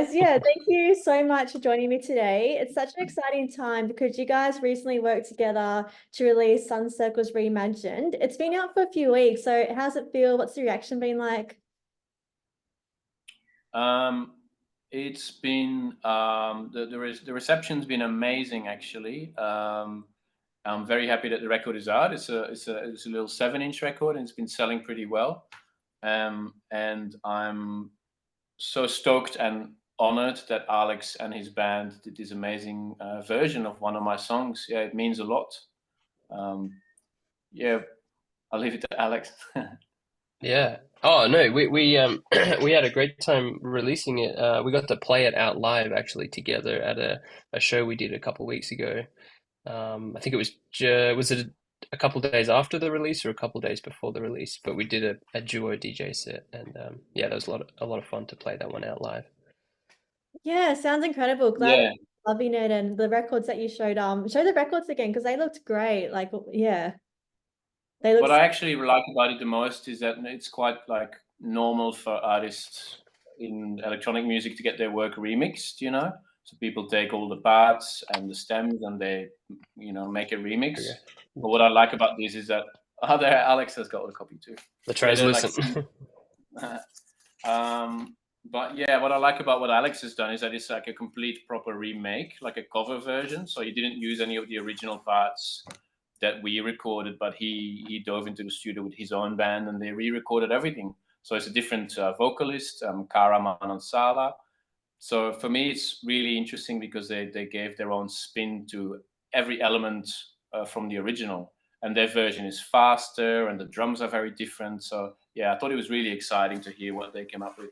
Yeah, thank you so much for joining me today. It's such an exciting time because you guys recently worked together to release Sun Circles Reimagined. It's been out for a few weeks, so how's it feel? What's the reaction been like? Um, it's been the reception's been amazing actually. I'm very happy that the record is out. It's a little 7-inch record and it's been selling pretty well. And I'm so stoked and honored that Alex and his band did this amazing version of one of my songs. Yeah, it means a lot. Um, yeah, I'll leave it to Alex. Yeah. Oh no, we we had a great time releasing it. We got to play it out live actually together at a show we did a couple weeks ago. I think it was was it a couple days after the release or a couple days before the release? But we did a duo DJ set, and yeah, that was a lot of fun to play that one out live. Yeah, sounds incredible. Glad Yeah. loving it and the records that you showed. Show the records again because they looked great. Like, yeah, they What looked. I actually like about it the most is that it's quite like normal for artists in electronic music to get their work remixed, you know? So people take all the parts and the stems and they, make a remix. Okay. But what I like about this is that there Alex has got a copy too. The Yeah, they're like translucent. but yeah, what I like about what Alex has done is that it's like a complete proper remake, like a cover version. So he didn't use any of the original parts that we recorded, but he dove into the studio with his own band and they re-recorded everything. So it's a different vocalist, Kara Manansala. So for me, it's really interesting because they gave their own spin to every element from the original. And their version is faster and the drums are very different. So yeah, I thought it was really exciting to hear what they came up with.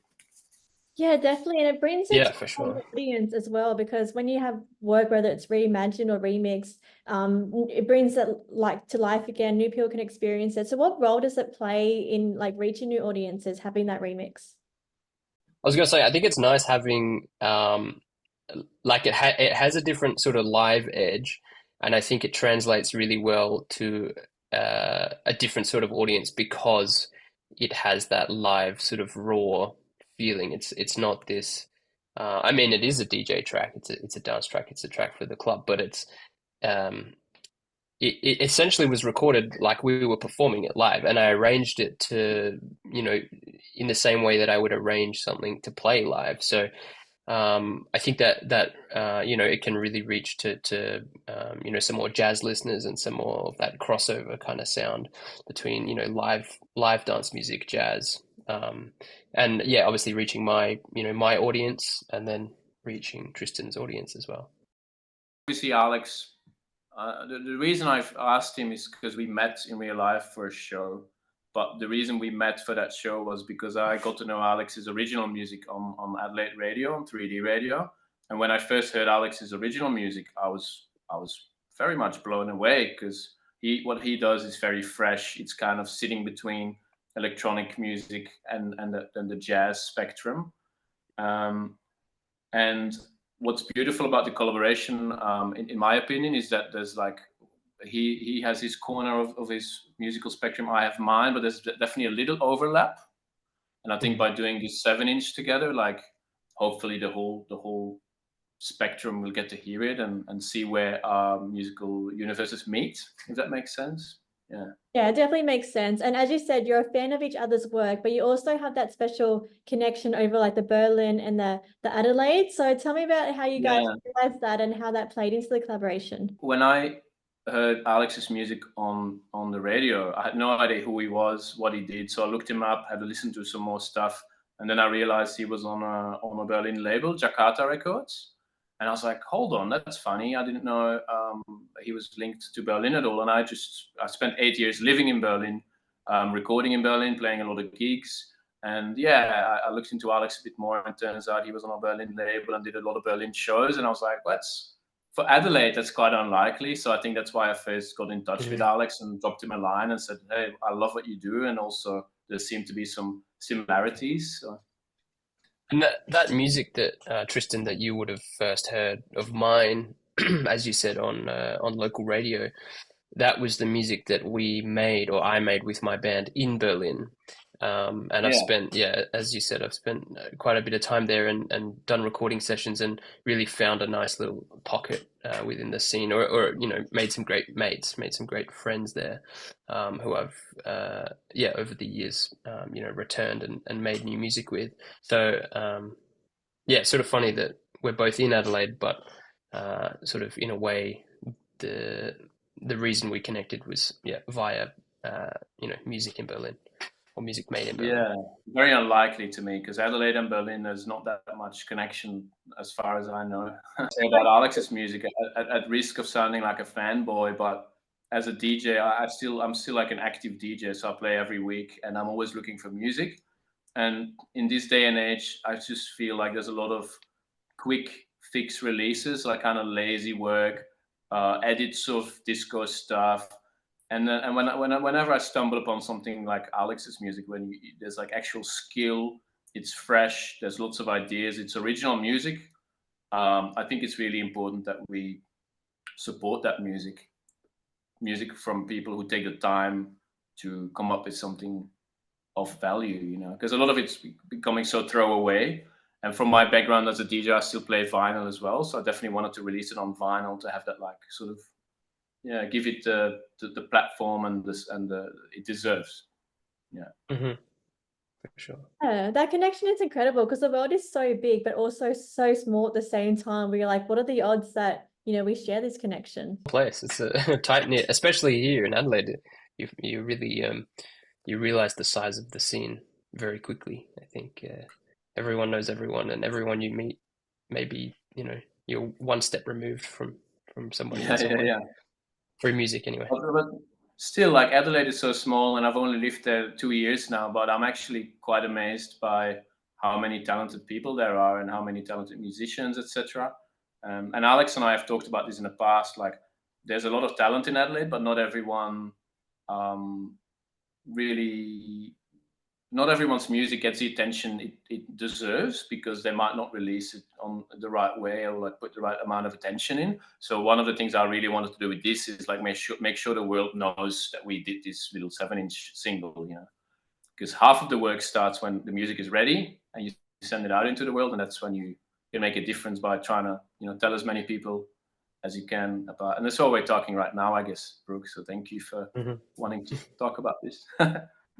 Yeah, definitely. And it brings it Yeah, to for the sure. audience as well, because when you have work, whether it's reimagined or remixed, it brings it like to life again. New people can experience it. So what role does it play in like reaching new audiences, having that remix? I was gonna say, I think it's nice having like it has a different sort of live edge, and I think it translates really well to a different sort of audience because it has that live sort of raw feeling. It's not this. I mean, it is a DJ track. It's a dance track. It's a track for the club, but um, it essentially was recorded like we were performing it live, and I arranged it to, in the same way that I would arrange something to play live. So I think that it can really reach to some more jazz listeners and some more of that crossover kind of sound between live dance music, jazz, and yeah, obviously reaching my audience and then reaching Tristan's audience as well. Obviously, Alex, the reason I've asked him is because we met in real life for a show. But the reason we met for that show was because I got to know Alex's original music on Adelaide radio, on 3D radio. And when I first heard Alex's original music, I was very much blown away because what he does is very fresh. It's kind of sitting between electronic music and the jazz spectrum. Um, and what's beautiful about the collaboration, in my opinion, is that there's like he has his corner of his musical spectrum. I have mine, but there's definitely a little overlap. And I think Mhm. by doing this 7-inch together, like hopefully the whole spectrum will get to hear it and see where our musical universes meet. If that makes sense. Yeah. Yeah, it definitely makes sense. And as you said, you're a fan of each other's work, but you also have that special connection over like the Berlin and the Adelaide. So tell me about how you guys Yeah. realized that and how that played into the collaboration. When I heard Alex's music on the radio, I had no idea who he was, what he did. So I looked him up, had to listen to some more stuff, and then I realized he was on a Berlin label, Jakarta Records. And I was like, hold on, that's funny. I didn't know he was linked to Berlin at all. And I spent 8 years living in Berlin, recording in Berlin, playing a lot of gigs. And yeah, I looked into Alex a bit more, and turns out he was on a Berlin label and did a lot of Berlin shows. And I was like, what's for Adelaide, that's quite unlikely. So I think that's why I first got in touch with Mhm. Alex and dropped him a line and said, "Hey, I love what you do, and also there seem to be some similarities." So, And that music that Tristan, that you would have first heard of mine, as you said on local radio, that was the music that we made or I made with my band in Berlin. And I've Yeah. spent, yeah, as you said, I've spent quite a bit of time there and done recording sessions and really found a nice little pocket within the scene, or you know, made some great mates, made some great friends there, who I've yeah, over the years, you know, returned and made new music with. So yeah, sort of funny that we're both in Adelaide, but sort of in a way, the the reason we connected was, yeah, via you know, music in Berlin, or music made in Berlin. Yeah, very unlikely to me because Adelaide and Berlin, there's not that much connection as far as I know. Say about Alex's music, at risk of sounding like a fanboy, but as a DJ, I'm still like an active DJ, so I play every week, and I'm always looking for music. And in this day and age, I just feel like there's a lot of quick fix releases, like kind of lazy work, edits of disco stuff. And whenever I stumble upon something like Alex's music, there's like actual skill, it's fresh, there's lots of ideas, it's original music. I think it's really important that we support that music from people who take the time to come up with something of value, you know, because a lot of it's becoming so throwaway. And from my background as a DJ, I still play vinyl as well, so I definitely wanted to release it on vinyl to have that like sort of, yeah, give it the platform and this and the it deserves. Yeah. Hmm. For sure. Yeah, that connection is incredible because the world is so big, but also so small at the same time. Where you're like, what are the odds that, you know, we share this connection? Place. It's a tight knit, especially here in Adelaide. You really you realize the size of the scene very quickly. I think everyone knows everyone, and everyone you meet, maybe, you know, you're one step removed from somebody in Yeah, some yeah, way. yeah. Through music, anyway. But still, like Adelaide is so small, and I've only lived there 2 years now. But I'm actually quite amazed by how many talented people there are and how many talented musicians, etc. And Alex and I have talked about this in the past. Like, there's a lot of talent in Adelaide, but um, really not everyone's music gets the attention it deserves because they might not release it on the right way or like put the right amount of attention in. So one of the things I really wanted to do with this is like make sure the world knows that we did this little 7-inch single, you know, because half of the work starts when the music is ready and you send it out into the world, and that's when you can make a difference by trying to, you know, tell as many people as you can about. And that's what we're talking right now, I guess, Brooke. So thank you for Hmm. wanting to talk about this.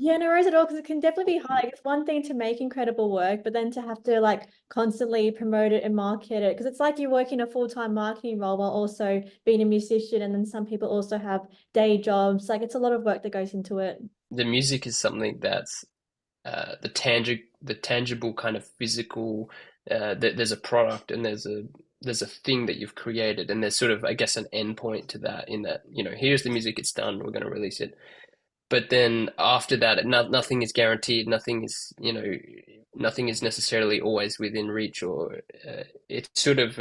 Yeah, no worries at all, because it can definitely be hard. Like, it's one thing to make incredible work, but then to have to like constantly promote it and market it, because it's like you work in a full-time marketing role while also being a musician, and then some people also have day jobs. Like, it's a lot of work that goes into it. The music is something that's the tangible kind of physical. There's a product and there's a thing that you've created, and there's sort of, I guess, an end point to that. In that, you know, here's the music, it's done, we're going to release it. But then after that, nothing is guaranteed. Nothing is, you know, nothing is necessarily always within reach, or it's sort of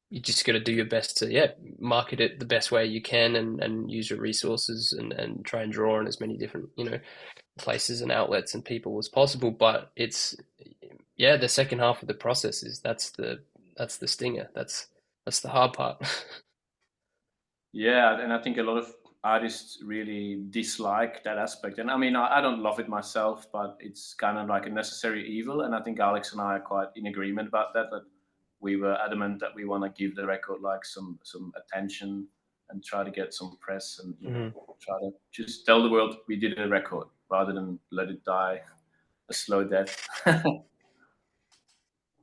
you just got to do your best to, yeah, market it the best way you can, and use your resources, and try and draw on as many different, you know, places and outlets and people as possible. But it's, yeah, the second half of the process is that's the stinger. That's the hard part. Yeah, and I think a lot of artists really dislike that aspect. And I mean, I don't love it myself, but it's kind of like a necessary evil. And I think Alex and I are quite in agreement about that. That we were adamant that we want to give the record like some attention and try to get some press and, you know, Hmm. try to just tell the world we did a record rather than let it die a slow death.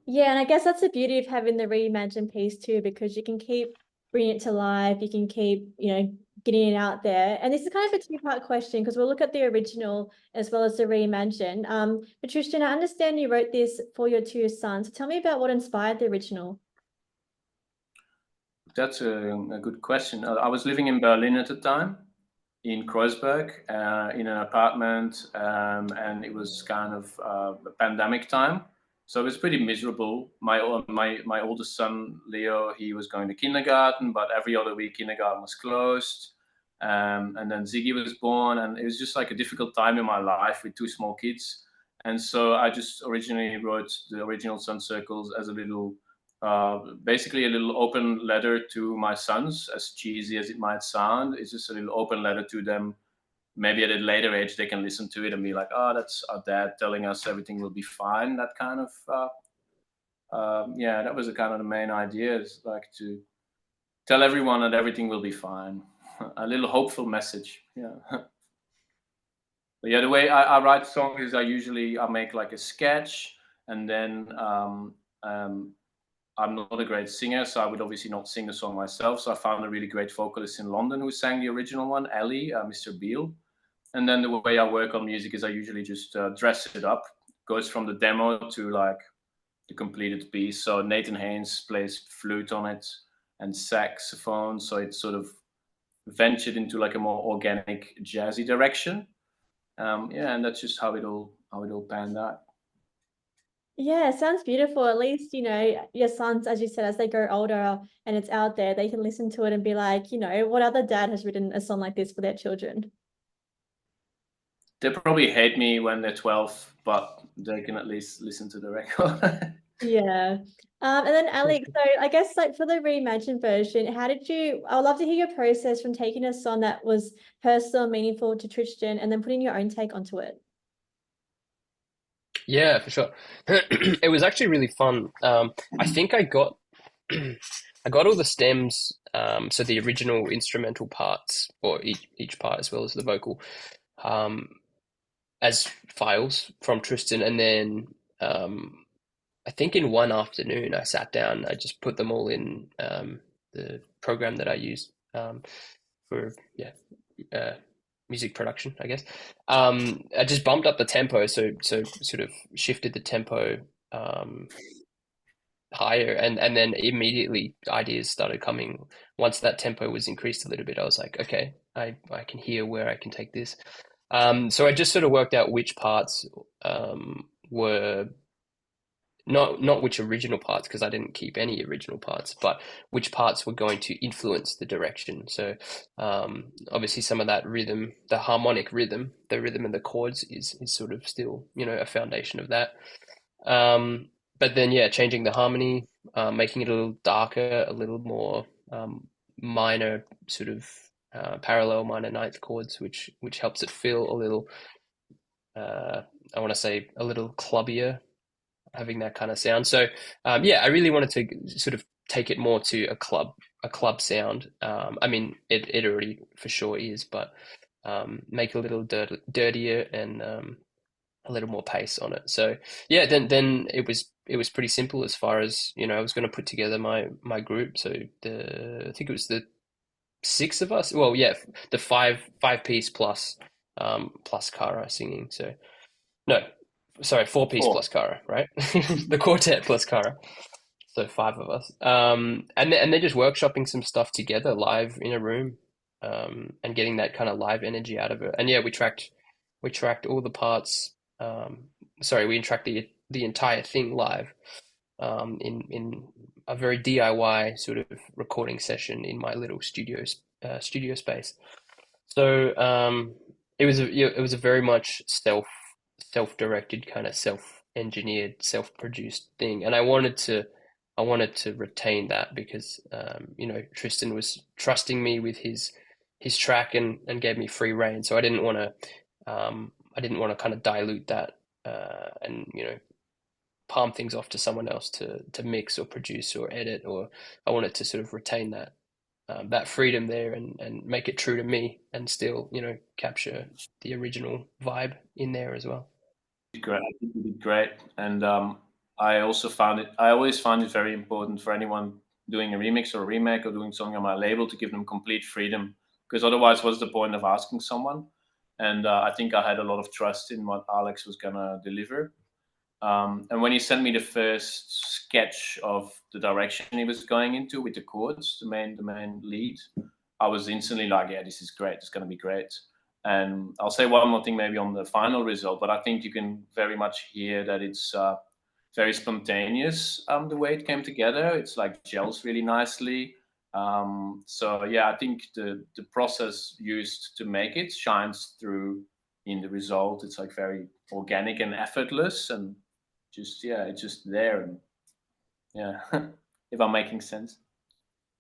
Yeah, and I guess that's the beauty of having the Reimagine piece too, because you can keep bringing it to life. You can keep, you know, getting it out there. And this is kind of a two-part question because we'll look at the original as well as the Reimagine. Patricia, I understand you wrote this for your two sons. So tell me about what inspired the original. That's a good question. I was living in Berlin at the time, in Kreuzberg, in an apartment, and it was kind of a pandemic time, so it was pretty miserable. My oldest son Leo, he was going to kindergarten, but every other week kindergarten was closed. And then Ziggy was born, and it was just like a difficult time in my life with two small kids. And so I just originally wrote the original Sun Circles as a little basically a little open letter to my sons, as cheesy as it might sound. It's just a little open letter to them, maybe at a later age they can listen to it and be like, oh, that's our dad telling us everything will be fine. That kind of yeah, that was the kind of the main idea, is like to tell everyone that everything will be fine. A little hopeful message. Yeah. But yeah, the way I write songs is I make like a sketch, and then I'm not a great singer, so I would obviously not sing the song myself. So I found a really great vocalist in London who sang the original one, Ellie, Mr. Beale. And then the way I work on music is I usually just dress it up. Goes from the demo to like the completed piece. So Nathan Haynes plays flute on it and saxophone. So it's sort of ventured into like a more organic jazzy direction. Yeah, and that's just how it all panned out. Yeah, it sounds beautiful. At least, your sons, as you said, as they grow older and it's out there, they can listen to it and be like, what other dad has written a song like this for their children? They probably hate me when they're 12, but they can at least listen to the record. Yeah. And then Alex, so I guess like for the reimagined version, I would love to hear your process from taking a song that was personal, meaningful to Tristan, and then putting your own take onto it. Yeah, for sure. It was actually really fun. I think I got I got all the stems, so the original instrumental parts, or each part as well as the vocal, um, as files from Tristan, and then I think in one afternoon I sat down, I just put them all in the program that I use for music production, I guess. I just bumped up the tempo, so sort of shifted the tempo um, higher, and then immediately ideas started coming. Once that tempo was increased a little bit, I was like, okay, I can hear where I can take this. So I just sort of worked out which parts were not which original parts, because I didn't keep any original parts, but which parts were going to influence the direction. So obviously some of that rhythm, the harmonic rhythm, the rhythm and the chords is sort of still, a foundation of that. But then yeah, changing the harmony, making it a little darker, a little more minor sort of parallel minor ninth chords, which helps it feel a little I want to say a little clubbier, having that kind of sound. So yeah, I really wanted to sort of take it more to a club sound. I mean, it already for sure is, but make it a little dirtier and a little more pace on it. So yeah, then it was pretty simple as far as, I was going to put together my group. So I think it was the six of us. Well, yeah, the five piece plus plus Kara singing. So no, sorry, four piece Four. plus Kara, right? The quartet plus Kara. So five of us. And they're just workshopping some stuff together live in a room, and getting that kind of live energy out of it. And yeah, we tracked all the parts. Sorry, we tracked the entire thing live, in a very DIY sort of recording session in my little studio space. So it was a very much self-directed, kind of self-engineered, self-produced thing, and I wanted to retain that because Tristan was trusting me with his track and gave me free rein, so I didn't want to kind of dilute that, and palm things off to someone else to mix or produce or edit. Or I wanted to sort of retain that freedom there, and make it true to me, and still capture the original vibe in there as well. Great. I think you did great. And I always find it very important for anyone doing a remix or a remake or doing something on my label to give them complete freedom. Because otherwise, what's the point of asking someone? And I think I had a lot of trust in what Alex was going to deliver. And when he sent me the first sketch of the direction he was going into with the chords, the main lead, I was instantly like, yeah, this is great. It's going to be great. And I'll say one more thing maybe on the final result, but I think you can very much hear that it's very spontaneous, the way it came together. It's like gels really nicely. So yeah, I think the process used to make it shines through in the result. It's like very organic and effortless, and just, yeah, it's just there. And yeah, if I'm making sense.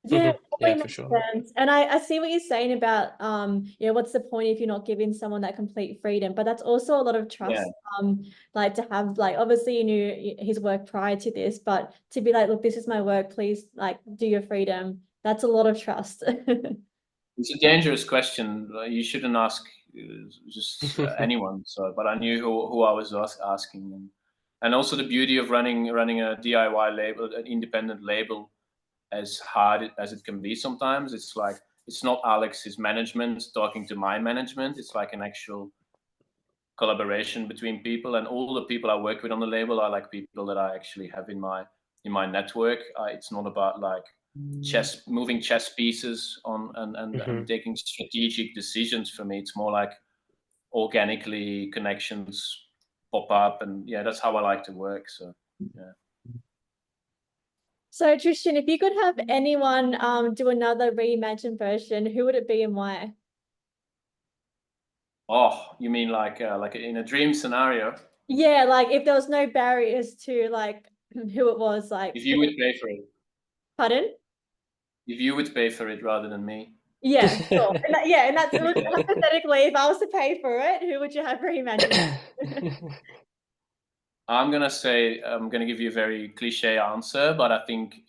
Yeah, Mhm. it Yeah, totally for makes sure. sense. And I see what you're saying about what's the point if you're not giving someone that complete freedom? But that's also a lot of Yeah. trust. Like to have like obviously you knew his work prior to this, but to be like, look, this is my work, please like do your freedom. That's a lot of trust. It's a dangerous question. You shouldn't ask just anyone. So, but I knew who I was asking, and also the beauty of running a DIY label, an independent label, as hard as it can be sometimes. It's like it's not Alex's management talking to my management. It's like an actual collaboration between people, and all the people I work with on the label are like people that I actually have in my network. It's not about like moving chess pieces on and Mhm. taking strategic decisions. For me, it's more like organically connections pop up, and yeah, that's how I like to work. So yeah. So Tristan, if you could have anyone do another reimagined version, who would it be and why? Oh, you mean like in a dream scenario? Yeah, like if there was no barriers to like who it was, like If you would pay for it, pardon? if you would pay for it rather than me. Yeah, sure. And that's Yeah. hypothetically, if I was to pay for it, who would you have reimagined? I'm gonna give you a very cliche answer, but I think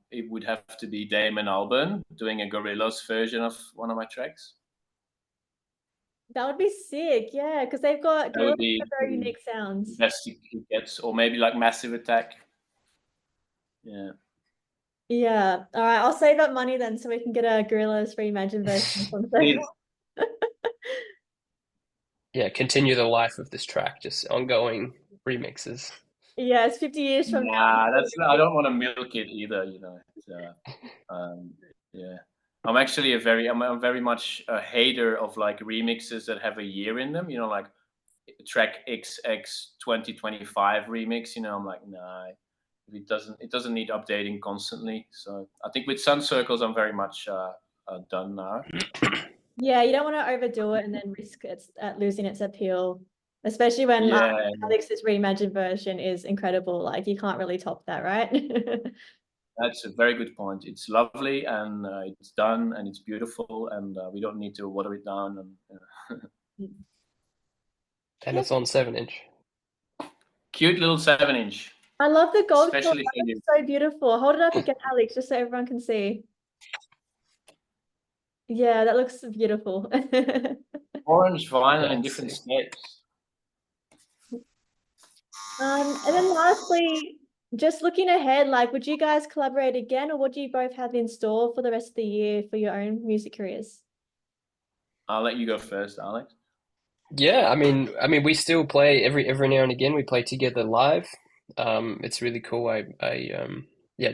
it would have to be Damon Albarn doing a Gorillaz version of one of my tracks. That would be sick, yeah, because they've got That would gorillas be have very the unique sounds. best it gets, or maybe like Massive Attack. Yeah, Yeah. All right, I'll save up money then so we can get a gorillas reimagined version of something. please. Yeah, continue the life of this track, just ongoing remixes. Yeah, it's 50 years from Nah, now. I don't want to milk it either. It's, yeah. I'm very much a hater of like remixes that have a year in them. Like track XX 2025 remix. I'm like, nah, it doesn't need updating constantly. So I think with Sun Circles, I'm very much done now. Yeah, you don't want to overdo it and then risk it losing its appeal, especially when Yeah, Alex's reimagined version is incredible. Like you can't really top that, right? that's a very good point. It's lovely and it's done and it's beautiful and we don't need to water it down. And And Yeah, it's on 7 inch. cute little 7 inch, I love the gold color. especially That for you. looks so beautiful. Hold it up again, Alex, just so everyone can see. Yeah, that looks beautiful. Orange vinyl Yeah, in it's different sick. states. And then lastly, just looking ahead, like, would you guys collaborate again, or what do you both have in store for the rest of the year for your own music careers? I'll let you go first, Alex. Yeah, we still play every now and again. We play together live. It's really cool. I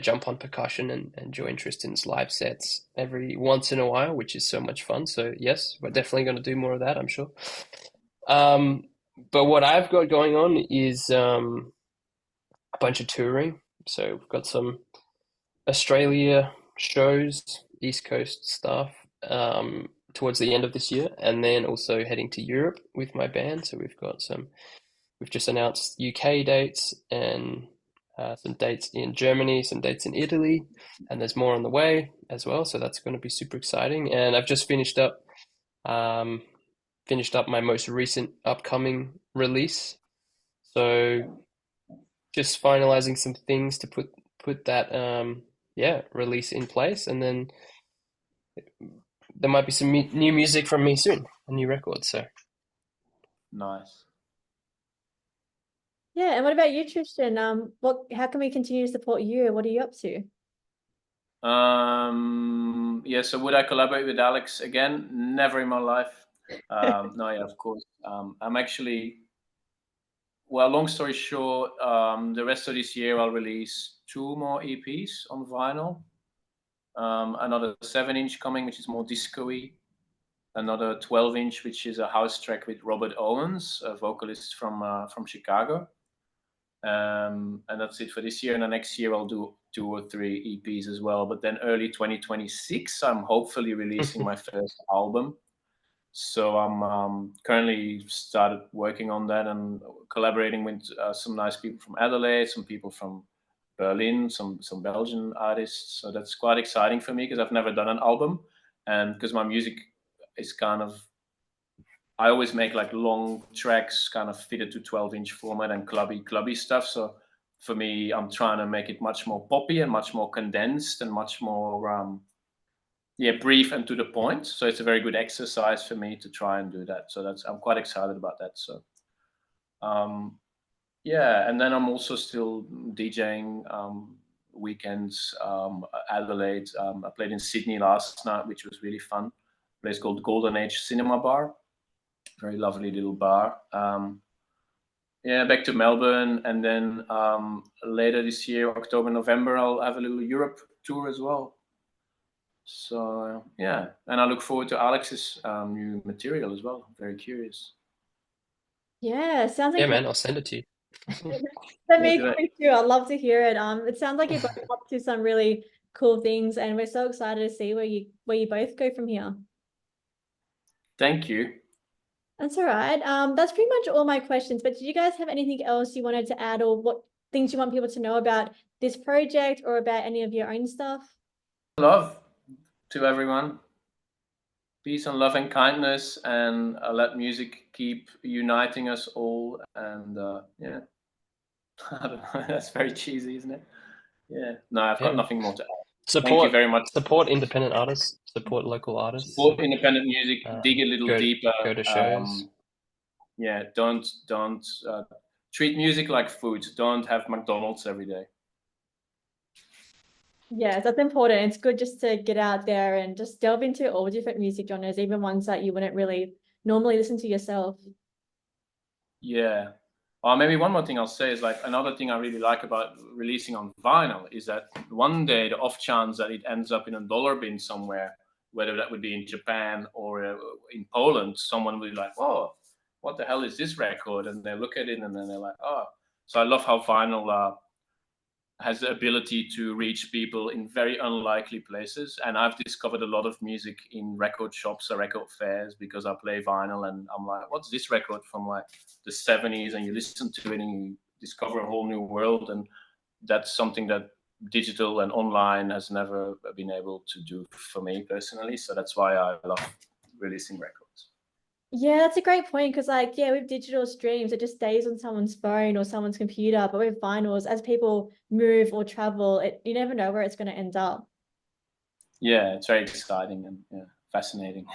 jump on percussion and join Tristan's live sets every once in a while, which is so much fun. So yes, we're definitely going to do more of that, I'm sure. Um, but what I've got going on is a bunch of touring. So we've got some Australia shows, East Coast stuff, towards the end of this year, and then also heading to Europe with my band. So we've just announced UK dates and some dates in Germany, some dates in Italy, and there's more on the way as well. So that's going to be super exciting. And I've just um, finished up my most recent upcoming release. So just finalizing some things to put that release in place, and then there might be some new music from me soon, a new record. So Nice. Yeah, and what about you, Tristan? How can we continue to support you? What are you up to? Yeah, so would I collaborate with Alex again? Never in my life. No, yeah, of course. I'm actually, well, long story short, the rest of this year I'll release two more EPs on vinyl. Another 7 inch coming, which is more disco-y. Another 12 inch, which is a house track with Robert Owens, a vocalist from Chicago. And that's it for this year. And the next year I'll do 2 or 3 EPs as well. But then early 2026, I'm hopefully releasing my first album. So I'm currently started working on that and collaborating with some nice people from Adelaide, some people from Berlin, some Belgian artists. So that's quite exciting for me because I've never done an album, and because my music is kind of, I always make like long tracks, kind of fitted to 12-inch format and clubby stuff. So for me, I'm trying to make it much more poppy and much more condensed and much more brief and to the point. So it's a very good exercise for me to try and do that. So I'm quite excited about that. So yeah, and then I'm also still DJing weekends, Adelaide. I played in Sydney last night, which was really fun. A place called Golden Age Cinema Bar, very lovely little bar. Yeah, back to Melbourne, and then later this year, October, November, I'll have a little Europe tour as well. So yeah, and I look forward to Alex's new material as well. Very curious. Yeah, sounds Yeah, like man, I'll send it to you. that me Yeah, too. I'd love to hear it. It sounds like you're both up to some really cool things, and we're so excited to see where you both go from here. thank you. That's all right. That's pretty much all my questions. But did you guys have anything else you wanted to add, or what things you want people to know about this project or about any of your own stuff? Love to everyone. Peace and love and kindness, and let music keep uniting us all. And yeah, I don't know, that's very cheesy, isn't it? Yeah. No, I've got Yeah. nothing more to add. Thank you very much. Support independent artists, support local artists. Support independent music. Dig a little deeper. Go to shows. Yeah, don't treat music like food. Don't have McDonald's every day. Yeah, that's important. It's good just to get out there and just delve into all different music genres, even ones that you wouldn't really normally listen to yourself. Yeah. Maybe one more thing I'll say is, like, another thing I really like about releasing on vinyl is that one day, the off chance that it ends up in a dollar bin somewhere, whether that would be in Japan or in Poland, someone will be like, "Oh, what the hell is this record?" And they look at it and then they're like, "Oh." So I love how vinyl has the ability to reach people in very unlikely places. And I've discovered a lot of music in record shops or record fairs because I play vinyl, and I'm like, what's this record from like the 70s? And you listen to it and you discover a whole new world. And that's something that digital and online has never been able to do for me personally. So that's why I love releasing records. Yeah, that's a great point because, like, yeah, with digital streams, it just stays on someone's phone or someone's computer. But with vinyls, as people move or travel, you never know where it's going to end up. Yeah, it's very exciting and fascinating.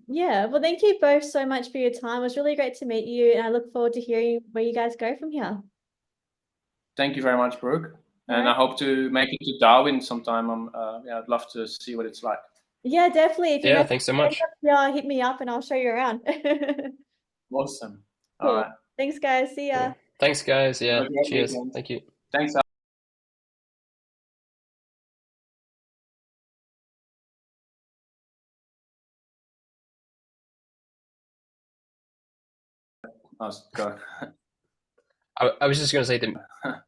Yeah, well, thank you both so much for your time. It was really great to meet you, and I look forward to hearing where you guys go from here. Thank you very much, Brooke. And Right. I hope to make it to Darwin sometime. I'd love to see what it's like. Yeah, definitely. If you Yeah, thanks so much. yeah, hit me up and I'll show you around. Awesome. All Cool. right. Thanks, guys. See ya. Cool. Thanks, guys. Have Yeah, a great cheers. weekend. Thank you. Thanks. Go. I was just going to say that